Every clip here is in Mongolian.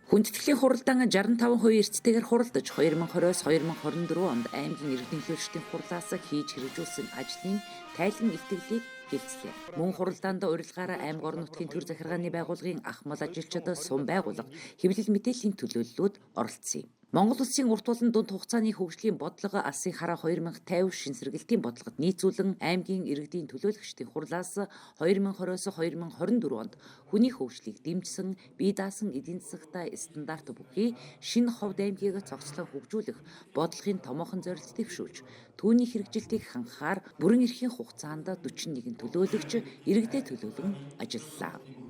Хүндэтгэлийн хуралдаан 65% эрсдэлтэйгээр хуралдаж 2020-2024 онд аймгийн иргэдийн төлөвлөлтийн хурлаас хийж хэрэгжүүлсэн ажлын тайлан илтгэлийг хэлцлээ. Мөн хуралдаанд урилгаараа аймаг орон нутгийн төр захиргааны байгууллагын ахмал ажилчид сум байгуулга хэвлэл мэдээллийн төлөөллүүд оролцсон юм. Монгол Улсын урт болон дунд хугацааны хөгжлийн бодлого Алсын хараа 2050 шинсэргэлтийн бодлогод нийцүүлэн аймгийн иргэдийн төлөөлөгчдийн хурлаас 2020-2024 онд хүний хөгжлийг дэмжсэн бие даасан эдийн засагтай стандарт бүхий шинэ ховд аймгийг цогцлон хөгжүүлэх бодлогын томоохон зорилт дэвшүүлж түүний хэрэгжилтийг хангахаар бүрэн эрхийн хугацаанд 41 төлөөлөгч иргэдэд төлөөлөн ажиллалаа.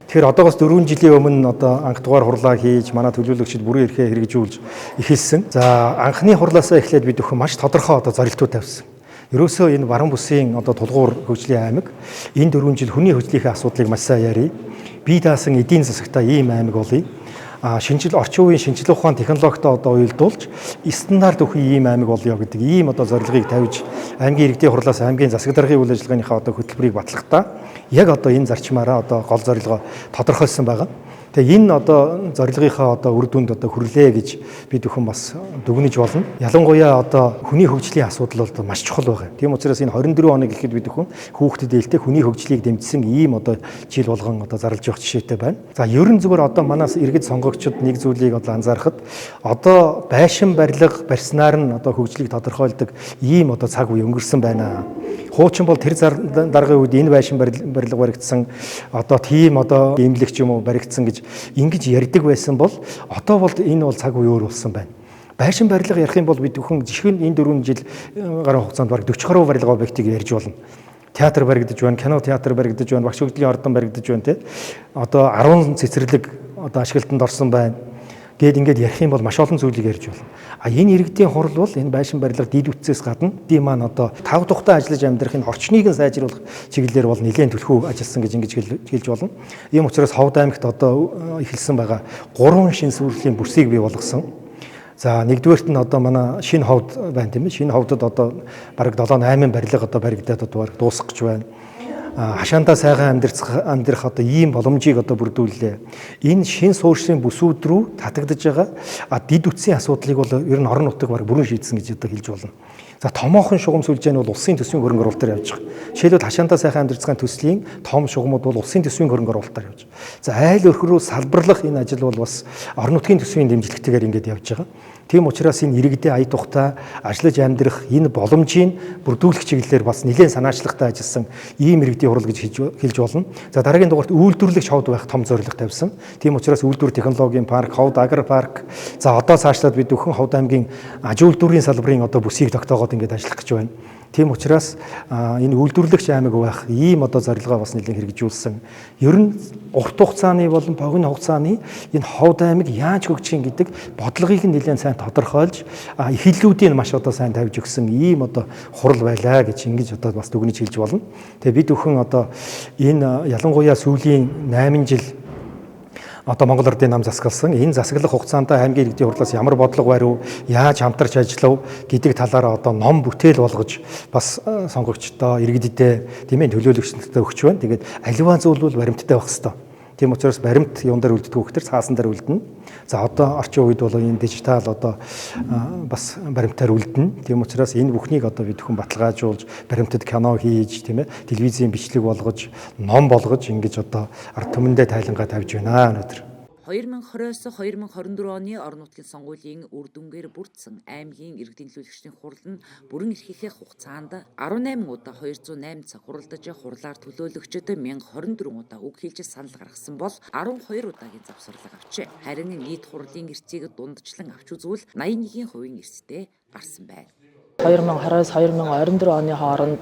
Тэгэхээр одоогоос 4 жилийн өмнө анх дугаар хурлаа хийж манай төлөөлөгчид бүрэн эрхээ хэрэгжүүлж эхэлсэн. За анхны хурлаасаа эхлээд бид өхөн маш тодорхой зорилтууд тавьсан. Ерөөсөө энэ баруун бүсийн тулгуур хөгжлийн аймаг энэ 4 жил хүний хөгжлийн асуудлыг маш сайн ярив. Бие даасан эдийн засагтай ийм аймаг болъё. Шинжил орчин үеийн шинжилгээ ухаан технологитой уялдуулж стандарт өгөх ийм аймаг болъё гэдэг ийм зорилгыг тавьж аймгийн иргэдийн хурлаас аймгийн засаг даргын үйл ажиллагааныхаа хөтөлбөрийг батлахдаа яг энэ зарчмаараа гол зорилгоо тодорхойлсон байгаа. Тэгээ энэ зорилгынхаа үр дүнд хүрлээ гэж бид өхөн бас дүгнэж болно. Ялангуяа хүний хөгжлийн асуудал бол маш чухал байгаа. Тийм учраас энэ 24 хоног гэхэд бид өхөн хүүхдэд ээлтэй хүний хөгжлийг дэмжсэн ийм жил болгон зарлж явах жишээтэй байна. За ерөн зүгээр манаас иргэд сонгогчид нэг зүйлийг анзаарахад байшин барилга барьснаар нь хөгжлийг тодорхойлдог ийм цаг үе өнгөрсөн байна. Хуучин бол тэр даргын үед энэ байшин барилга баригдсан тийм эмнэлэг ч юм уу баригдсан гэж ингэж ярьдаг байсан бол энэ бол цаг үе өөр болсон байна. Байшин барилга ярих юм бол бид бүхэн жишгэн энэ 4 жил гаруй хугацаанд бараг 40 гаруй барилга объектыг ярьж болно. Театр баригдаж байна, кино театр баригдаж байна, багш хөдөлгөөний ордон баригдаж байна те. 10 цэцэрлэг ашиглалтанд орсон байна. Ингээд ярих юм бол маш олон зүйлийг ярьж байна. Энэ иргэдийн хурал бол энэ байшин барилга дид үтсээс гадна тийм маань тав тухтай ажиллаж амьдрах энэ орчныг нь сайжруулах чиглэлээр бол нэлээд төлхөө ажилласан гэж ингэж хэлж болно. Ийм учраас Ховд аймагт эхэлсэн байгаа 3 шин сүрлийн бүсийг бий болгосон. За нэгдүгээрт нь манай шинэ ховд байна тийм ээ. Шинэ ховдод бараг 7-8 барилга баригдаад дуусах гэж байна. Хашаандаа сайхан амьдрах ийм боломжийг бүрдүүллээ. Энэ шин суурьшийн бүсүүд рүү татагдж байгаа дид үтсийн асуудлыг бол ер нь орон нутаг баг бүрэн шийдсэн гэж хэлж болно. За томоохон шугам сүлжээ нь бол улсын төсвийн хөрөнгө оруулалтаар явж байгаа. Жишээлбэл хашаандаа сайхан амьдрацгааны төслийн том шугамуд бол улсын төсвийн хөрөнгө оруулалтаар явж байгаа. За айл өрхрөө салбарлах энэ ажил бол бас орон нутгийн төсвийн дэмжлэгтэйгээр ингэж явж байгаа. Тийм учраас энэ иргэдийн ая тухтай ажиллаж амьдрах энэ боломжийг бүрдүүлэх чиглэлээр бас нэлээд санаачлагтай ажилласан ийм иргэдийн хурал гэж хэлж болно. За дараагийн дугаарт үйлдвэрлэгч ховд байх том зорилго тавьсан. Тийм учраас үйлдвэр технологийн парк, ховд агро парк. За цаашлаад бид өхөн Ховд аймгийн аж үйлдвэрийн салбарын бүсийг тогтоогоод ингэж ажиллах гэж байна. Тийм учраас энэ үйлдвэрлэгч аймаг байх ийм зорилгоо бас нэлээд хэрэгжүүлсэн. Ер нь урт хугацааны болон богино хугацааны энэ Ховд аймаг яаж хөгжих гэдэг бодлогыг нэлээд сайн тодорхойлж эхлэлүүдийг маш сайн тавьж өгсөн ийм хурал байлаа гэж ингэж бас дүгнэж хэлж болно. Тэгээ бид өхөн энэ ялангуяа сүүлийн 8 жил Монгол Ардын нам засагласан. Энэ засаглах хугацаанд аймгийн иргэдийн хурлаас ямар бодлого барив, яаж хамтарч ажиллав гэдэг талаар ном бүтээл болгож бас сонгогчдоо иргэдэд тийм ээ төлөөлөгчдөд өгч байна. Тэгээд аливаа зүйл бол баримттай байх хэрэгтэй. Тийм учраас баримт юун дээр үлддэг вэ гэхээр цаасан дээр үлдэнэ. За орчин үед бол энэ дижитал бас баримтаар үлдэнэ. Тийм учраас энэ бүхнийг бид хүн баталгаажуулж, баримтад кино хийж, тийм ээ, телевизийн бичлэг болгож, ном болгож ингэж ард түмэндээ тайлангаа тавьж байна өнөөдөр. 2020-2024 оны орон нутгийн сонгуулийн үр дүнгээр бүрдсэн аймгийн иргэдийн төлөөлөгчдийн хурал нь бүрэн эрхийнхээ хугацаанд 18 удаа 208 цаг хуралдаж хурлаар төлөөлөгчд 1024 удаа үг хэлж санал гаргасан бол 12 удаагийн завсарлага авчээ. Харин нийт хурлын эрсийг дундчлан авч үзвэл 81% эрстэй гарсан байна. 2020-2024 оны хооронд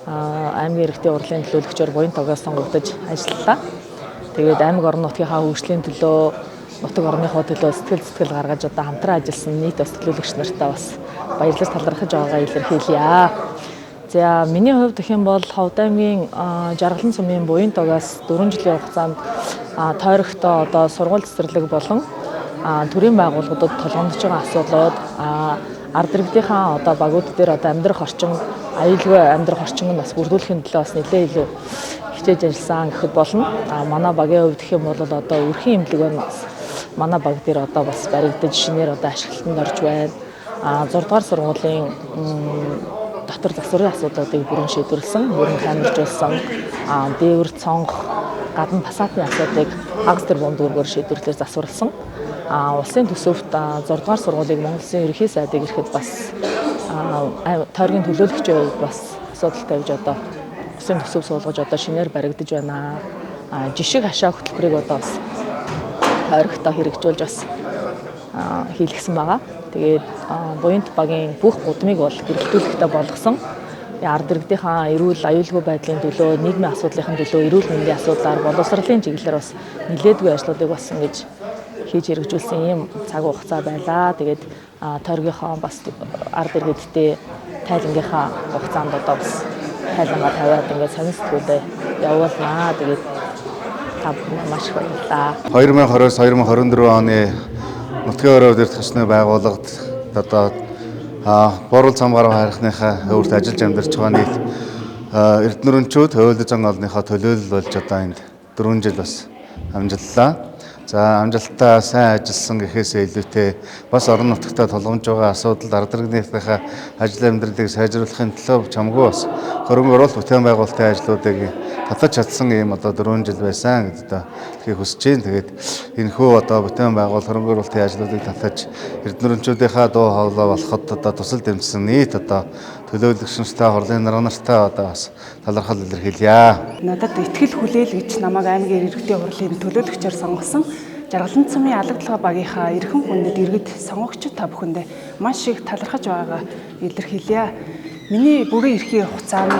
аймгийн иргэдийн хурлын төлөөлөгчөөр буян тогоос сонгогдож ажиллалаа. Тэгээд аймаг орон нутгийнхаа хөгжлийн төлөө, нутаг орныхоо төлөө сэтгэл гаргаж хамтран ажилласан нийт төлөөлөгч нартаа бас баярлаж талархаж байгаагаа илэрхийлье. За миний хувьд гэх юм бол Ховд аймгийн Жаргалан сумын буян тогоос 4 жилийн хугацаанд тойрогтой сургууль цэцэрлэг болон төрийн байгууллагуудад тулгамдж байгаа асуудлууд ард иргэдийнхаа багууд дээр амьдрах орчин, аюулгүй амьдрах орчин нь бас бүрдүүлэхийн төлөө бас нэлээд илүү хичээж ажилласан гэхэд болно. Манай багийн хувьд гэх юм бол өрхийн эмнэлэг байна. манай баг дээр одоо бас баригдаж шинээр одоо ашиглалтанд орж байна. 6 дугаар сургуулийн дотор засварын асуудлуудыг бүрэн шийдвэрлсэн, бүрэн хамжуулсан, дээвэр цонх, гадна фасадын асуудлыг хагас тэрбум төгрөгөөр шийдвэрлэж засварлсан. Улсын төсөвт 6 дугаар сургуулийг Монгол Улсын ерөнхий сайдыг ирэхэд бас тойргийн төлөөлөгчийн хувьд бас асуудал тавьж одоо улсын төсөв суулгаж одоо шинээр баригдаж байна. Жишг хашаа хөтөлбөрийг одоо бас ойрогтой хэрэгжүүлж бас хийлгсэн байгаа. Тэгээд буянт багийн бүх гудамыг бол хэрэгжүүлэхтэй болгосон. Ард иргэдийнхаа эрүүл аюулгүй байдлын төлөө, нийгмийн асуудлын төлөө, эрүүл мэндийн асуудлаар, боловсролын чиглэлээр бас нэлээдгүй ажлуудыг бас ингэж хийж хэрэгжүүлсэн ийм цаг хугацаа байлаа. Тэгээд тойргийнхоо бас ард иргэдтэй тайлангийнхаа хугацаанд одоо бас тайлангаа тавиад ингээд сонин сэтгүүлээ явуулнаа. Тэгээд та бүхэнд маш их баярлалаа. 2020-2024 оны нутгийн өрөө өдөрт төсний байгууллагад одоо Бурал цамгаар хайрхныхаа өөрт ажиллаж амьдарч байгаа нийт эрдэнэрчүүд хууль зан олонныхоо төлөөлөл болж одоо энд 4 жил бас амжилтлаа. За амжилттай сайн ажилласан гэхээсээ илүүтэй бас орон нутгад тулгамж байгаа асуудал ард иргэнийхээ ажил амьдралыг сайжруулахын төлөө чамгүй бас хөрөнгө оруулалт бүтээн байгуулалтын ажлуудыг татаж чадсан ийм одоо 4 жил байсан гэдээ тэгэхээр хүсэж байна. Тэгээд энэхүү одоо бүтээн байгуул хөрөнгө оруулалтын ажлуудыг татаж эрдэнэрчүүдийнхээ дуу хоолой болоход одоо тусал дэмжсэн нийт одоо төлөөлөгчнөртэй хурлын нарга нартай одоо бас талархал илэрхийлье. Надад итгэл хүлээл гэж намайг аймгийн иргэдийн хурлын төлөөлөгчөөр сонгосон Жаргалан цамын алагдлагаа багийнхаа эрхэм хүндэт иргэд сонгогчид та бүхэндээ маш их талархаж байгаагаа илэрхийлье. Миний бүрэн эрхийн хугацаанд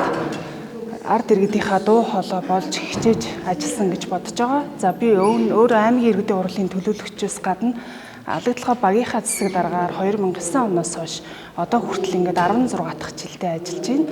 ард иргэдийнхаа дуу хоолой болж хичээж ажилласан гэж бодож байгаа. За би өөрөө аймгийн иргэдийн хурлын төлөөлөгчөөс гадна алагдлагаа багийнхаа засаг дараагаар 2009 оноос хойш одоо хүртэл ингээд 16 дахь жилдээ ажиллаж байна.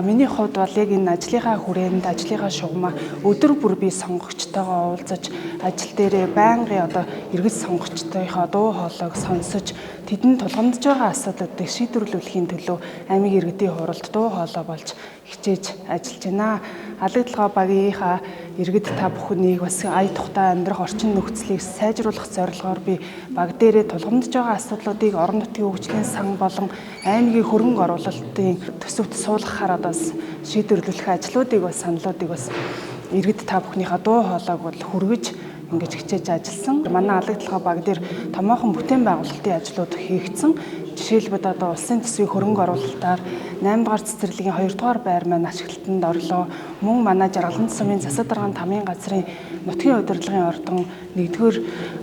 Миний хувьд бол яг энэ ажлынхаа хүрээнд ажлынхаа шугамаа өдөр бүр би сонгогчтойгоо уулзаж ажил дээрээ байнгын одоо иргэд сонгогчтойгоо дуу хоолойг сонсож тэдэнд тулгамдж байгаа асуудлуудыг шийдвэрлүүлэхийн төлөө аймгийн иргэдийн хуралд дуу хоолой болж хичээж ажиллаж байна. Алагдлагаа багийнхаа иргэд та бүхнийг бас ая тухтай амьдрах орчин нөхцөлийг сайжруулах зорилгоор би баг дээрээ тулгамдж байгаа асуудлуудыг орон нутгийн хөгжлийн сан болон аймгийн хөрөнгө оруулалтын төсөвт суулгахаар одоо шийдвэрлэх ажлуудыг бас саналуудыг бас иргэд та бүхнийхээ дуу хоолойг бол хүргэж ингэж хичээж ажилласан. Манай алагдлагаа баг дээр томоохон бүтээн байгуулалтын ажлууд хийгдсэн. Жишээлбэл одоо улсын төсвийн хөрөнгө оруулалтаар 8 дугаар цэцэрлэгийн 2 дугаар байр маань ашиглалтанд орлоо. Мөн манай Жаргалан цамын засаг дарганы тамийн газрын нутгийн удирдлагын ордон 1-р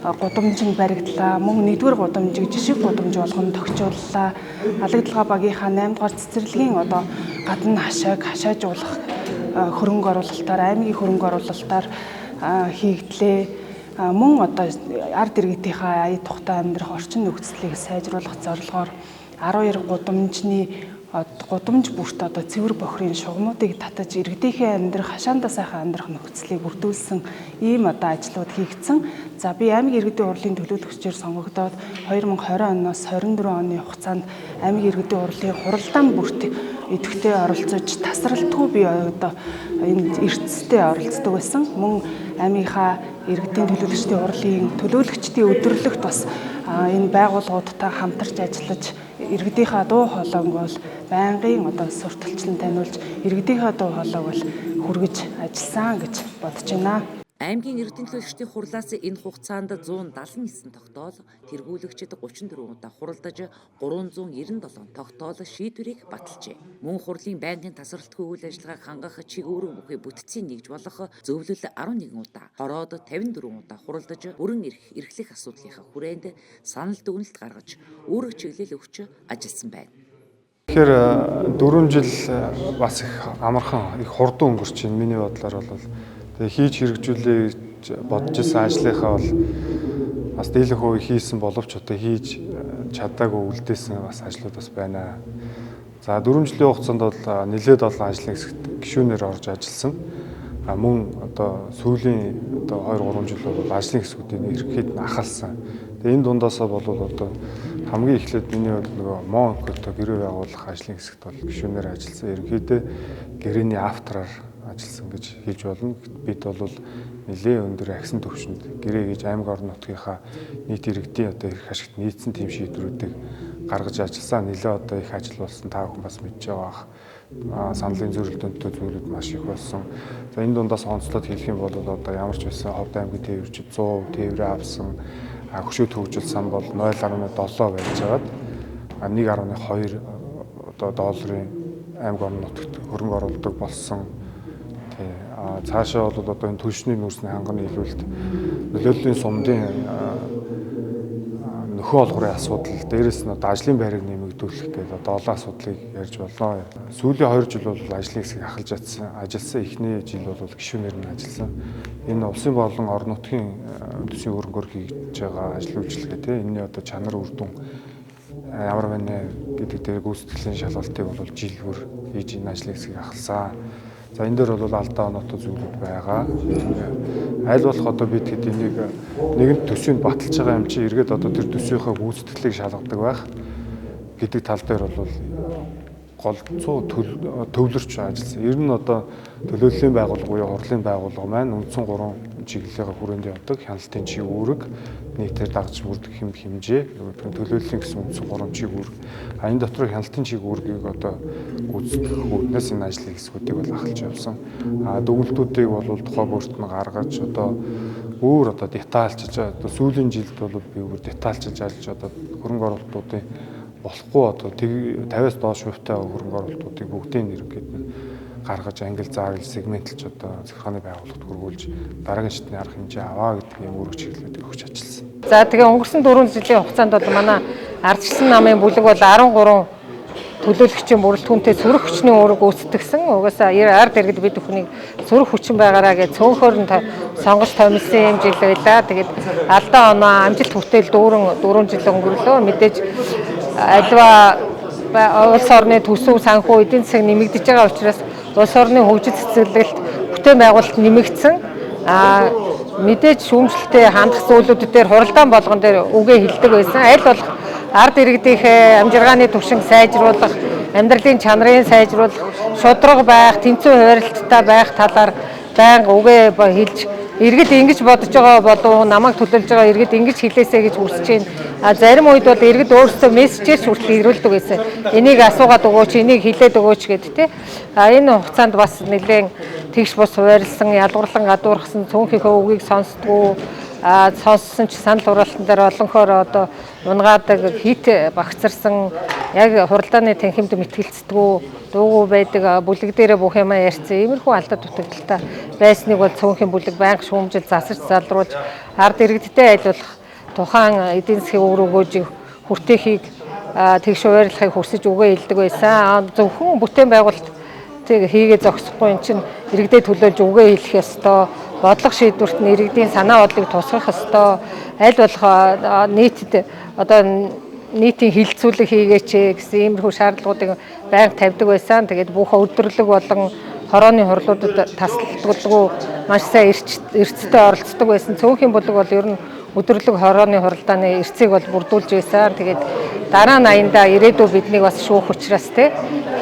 гудамжинд баригдлаа. Мөн 1-р гудамжийг жишг гудамж болгон тохижууллаа. Алагдлагаа багийнхаа 8 дугаар цэцэрлэгийн одоо гадна хашааг хашаажуулах хөрөнгө оруулалтаар аймгийн хөрөнгө оруулалтаар хийгдлээ. Мөн одоо ард иргэдийнхээ ая тухтай амьдрах орчин нөхцөлийг сайжруулах зорилгоор 12 гудамж бүрт одоо цэвэр бохирын шугамуудыг татаж иргэдийнхээ амьдрах хашаандаа сайхан амьдрах нөхцөлийг бүрдүүлсэн ийм одоо ажлууд хийгдсэн. За би аймгийн иргэдийн хурлын төлөөлөгчөөр сонгогдоод 2020 оноос 24 оны хугацаанд аймгийн иргэдийн хурлын хуралдаан бүрт идэвхтэй оролцож тасралтгүй би одоо энэ эрдэстэй оролцдог байсан. Мөн аймгийнхаа иргэдийн төлөөлөгчдийн хурлын төлөөлөгчдийн өдөрлөгт бас энэ байгууллагуудтай хамтарч ажиллаж иргэдийнхаа дуу хоолойг бол байнгын одоо сурталчлан таниулж иргэдийнхаа дуу хоолойг бол хүргэж ажилласан гэж бодож байна. Аймгийн эрдэнэ төлөөлөгчдийн хурлаас энэ хугацаанд 179 тогтоол, тэргүүлэгчид 34 удаа хуралдаж 397 тогтоол шийдвэрийг баталжээ. Мөн хурлын байнгын тасралтгүй үйл ажиллагааг хангах чиг үүрэг бүхий бүтцийн нэгж болох зөвлөл 11 удаа, хороод 54 удаа хуралдаж бүрэн эрхлэх асуудлынхаа хүрээнд санал дүгнэлт гаргаж үүрэг чиглэл өгч ажилласан байна. Тэгэхээр 4 жил бас их амархан их хурдан өнгөрч байна. Миний бодлоор бол тэгээ хийж хэрэгжүүлээ бодож исэн ажлынхаа бол бас дийлэнх хувь хийсэн боловч одоо хийж чадаагүй үлдээсэн бас ажлууд бас байна. За 4 жилийн хугацаанд бол нэлээд олон ажлын хэсэгт гишүүнээр орж ажилласан. Мөн одоо сүүлийн одоо 2-3 жил бол ажлын хэсгүүдийн эрхлээд ахалсан. Тэгээ энэ дундаасаа бол одоо хамгийн эхлээд миний бол нөгөө МОНК одоо гэрээ байгуулах ажлын хэсэгт бол гишүүнээр ажилласан. Ерөнхийдөө гэрээний автораар ажилласан гэж хэлж болно. Бид бол нэлээд өндөр агсан түвшинд гэрээ гэж аймаг орон нутгийнхаа нийт иргэдийн одоо эрх ашигт нийцсэн тэм шийдвэрүүдийг гаргаж ажилласан. Нэлээд одоо их ажил болсон та бүхэн бас мэдж байгаа бах. Саналын зөрөлдөөнтэй зүйлүүд маш их болсон. За энэ дундаас онцлоод хэлэх юм бол одоо ямар ч байсан Ховд аймгийн тээвэрчид 100% тээврээ авсан. Хөшөө төвжил сан бол 0.7 байж байгаад 1.2 одоо долларын аймаг орон нутагт хөрөнгө оруулдаг болсон. Цаашаа бол одоо энэ түлшний нүүрсний ханганы нийлүүлэлт нөлөөллийн сумдын нөхөө олгорын асуудал, дээрээс нь одоо ажлын байрыг нэмэгдүүлэх гэдэг одоо олон асуудлыг ярьж болно. Сүүлийн 2 жил бол ажлын хэсгийг ахалж ажилласан. Эхний жил бол гишүүнээр нь ажилласан. Энэ улсын болон орон нутгийн төсвийн хөрөнгөөр хийж байгаа ажил үйлчилгээ тийм энэний одоо чанар үр дүн ямар байна гэдэг дээр гүйцэтгэлийн шалгалтыг бол жил бүр хийж энэ ажлын хэсгийг ахалсан. За энэ дээр бол алдаа оноотой зүйлүүд байгаа. Аль болох одоо бид хэд энийг нэгэн төсвийг баталж байгаа юм чи эргээд одоо тэр төсвийнхээ гүйцэтгэлийг шалгадаг байх гэдэг тал дээр бол голцоо төвлөрч ажилласан. Ер нь одоо төлөөллийн байгууллага буюу хурлын байгууллага маань үндсэн 3 чиглэлийнхаа хүрээнд явдаг. Хяналтын чиг үүрэг, нийтээр дагаж бүрдэх хэмжээ, төлөөллийн гэсэн үндсэн 3 чиг үүрэг. Энэ дотор хяналтын чиг үүргийг одоо гүйцэтгэх үүднээс энэ ажлын хэсгүүдийг бол ахалж явсан. Дүгнэлтүүдийг бол тухай бүрт нь гаргаж одоо өөр одоо детальчж одоо сүүлийн жилд бол би өөр детальчж ажиллаж одоо хөрөнгө оруулалтуудын болохгүй одоо 50-аас доош хувьтай хөрөнгө оруулалтуудыг бүгдийг нэргээд гаргаж ангил заарил сегментлж одоо захиргааны байгууллагад хөрвүүлж дараагийн шатны арга хэмжээ аваа гэдэг юм үүрэг чиглэлүүдийг өгч ажилласан. За тэгээ өнгөрсөн 4 жилийн хугацаанд бол манай ардчилсан намын бүлэг бол 13 төлөөлөгчийн бүрэлдэхүүнтэй сөрөг хүчний үүрэг гүйцэтгсэн. Угаасаа ард иргэд бид бүхнийг сөрөг хүчин байгаараа гэж цөөнхөр нь сонгож томилсон юм жил байлаа. Тэгээд алдаа оноо амжилт хүртэл 4 жил өнгөрлөө. Мэдээж альва улс орны төсөв санхүү эдийн засаг нэмэгдэж байгаа учраас улс орны хөгжил цэцэрлэгт бүтээн байгуулалт нэмэгдсэн. Мэдээж шүүмжлэлтэй хандах зүйлүүд дээр хуралдаан болгон дээр үгээ хэлдэг байсан. Аль болох ард иргэдийнхээ амжиргааны түвшинг сайжруулах, амьдралын чанарыг сайжруулах, шудраг байх, тэнцүү хуурилттай байх талаар байнга үгээ хэлж иргэд ингэж бодож байгаа болов намайг төлөөлж байгаа иргэд ингэж хэлээсэй гэж хүсэж байна. Зарим үед бол иргэд өөрсдөө мессежээр хүртэл ирүүлдэг байсан. Энийг асуугаад өгөөч, энийг хэлээд өгөөч гэдэг тийм. Энэ хугацаанд бас нэлээд тэгш бус хуваарлсан, ялгуурлан гадуурхсан цөөнхийнхөө үгийг сонсдгоо сонссон ч санал хураалтан дээр олонхоор одоо унгаадаг хит багцарсан яг хуралдааны танхимд мэтгэлцдэггүй дуугүй байдаг бүлэг дээрээ бүх юм ярьсан. Иймэрхүү алдаа дутагдaltaа байсныг бол цөөнхийн бүлэг байнга шүүмжил засаж залруулж ард иргэдтэй айлуулах тухайн эдийн засгийн үр өгөөжийг хүртээхийг тэгш хуваарлахыг хүсэж үгээ хэлдэг байсан. Зөвхөн бүтээн байгуулалт хийгээ зогсохгүй эн чинь иргэдэд төлөөлж үгээ хэлэх ёстой. Бодлого шийдвэрт нь иргэдийн санаа бодлыг тусгах ёстой. Аль болох нийтэд одоо нийтийн хилцүүлэг хийгээч гэсэн иймэрхүү шаардлагуудыг байнга тавьдаг байсан. Тэгээд бүх өдөрлөг болон хорооны хурлуудад тасалдаггүй маш сайн эрсдэлтэй оролцдог байсан. Цөөнхийн бүлэг бол ер нь өдөрлөг хорооны хуралдааны эрсийг бол бүрдүүлж байсан. Тэгээд дараа нь аяндаа ирээдүйд биднийг бас шүүх учраас те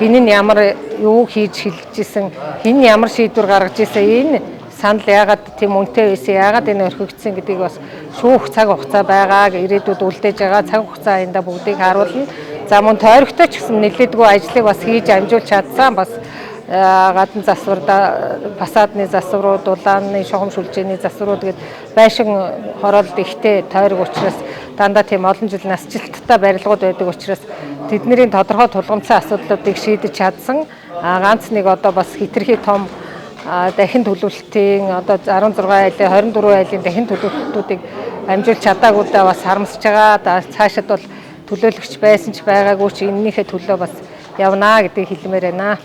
хин нь ямар юу хийж хэлжсэн, хин ямар шийдвэр гаргаж ирсэн энэ санал яагаад тийм үнэтэй байсан, яагаад энэ орхигдсон гэдгийг бас шүүх цаг хугацаа байгааг ирээдүйд үлдээж байгаа цаг хугацаа аяндаа бүгдийг харуулна. За мөн тойрогтой ч гэсэн нэлээдгүй ажлыг бас хийж амжуулж чадсан. Бас гадна засвар, фасадны засварууд, улаанны шугам шүлжээний засварууд гээд байшин хороолт ихтэй тойрог учраас дандаа тийм олон жил насжилттай барилгууд байдаг учраас тэдний тодорхой тулгымцсан асуудлуудыг шийдэж чадсан. Ганц нэг одоо бас хитрхи том дахин төлөвлөлтийн одоо 16 айлын 24 айлын дахин төлөвлөлтүүдийг амжуулж чадаагүйдаа бас харамсаж байгаа. Цаашид бол төлөөлөгч байсан ч байгаагүй ч энэнийхээ төлөө бас явнаа гэдгийг хэлмээр байна.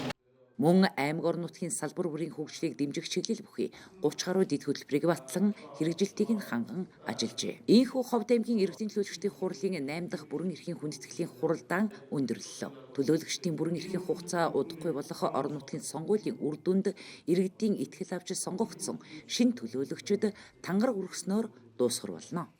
Мөн аймаг орон нутгийн салбар бүрийн хөгжлийг дэмжих чиглэл бүхий 30 гаруй дэд хөтөлбөрийг батлан хэрэгжилтийг нь ханган ажиллажээ. Ийхүү Ховд аймгийн иргэдийн төлөөлөгчдийн хурлын 8 дахь бүрэн эрхийн хүндэтгэлийн хуралдаан өндөрлөлөө. Төлөөлөгчдийн бүрэн эрхийн хугацаа удахгүй болох орон нутгийн сонгуулийн үр дүнд иргэдийн итгэл авч сонгогдсон шинэ төлөөлөгчид тангар өргөснөөр дуусгар болно.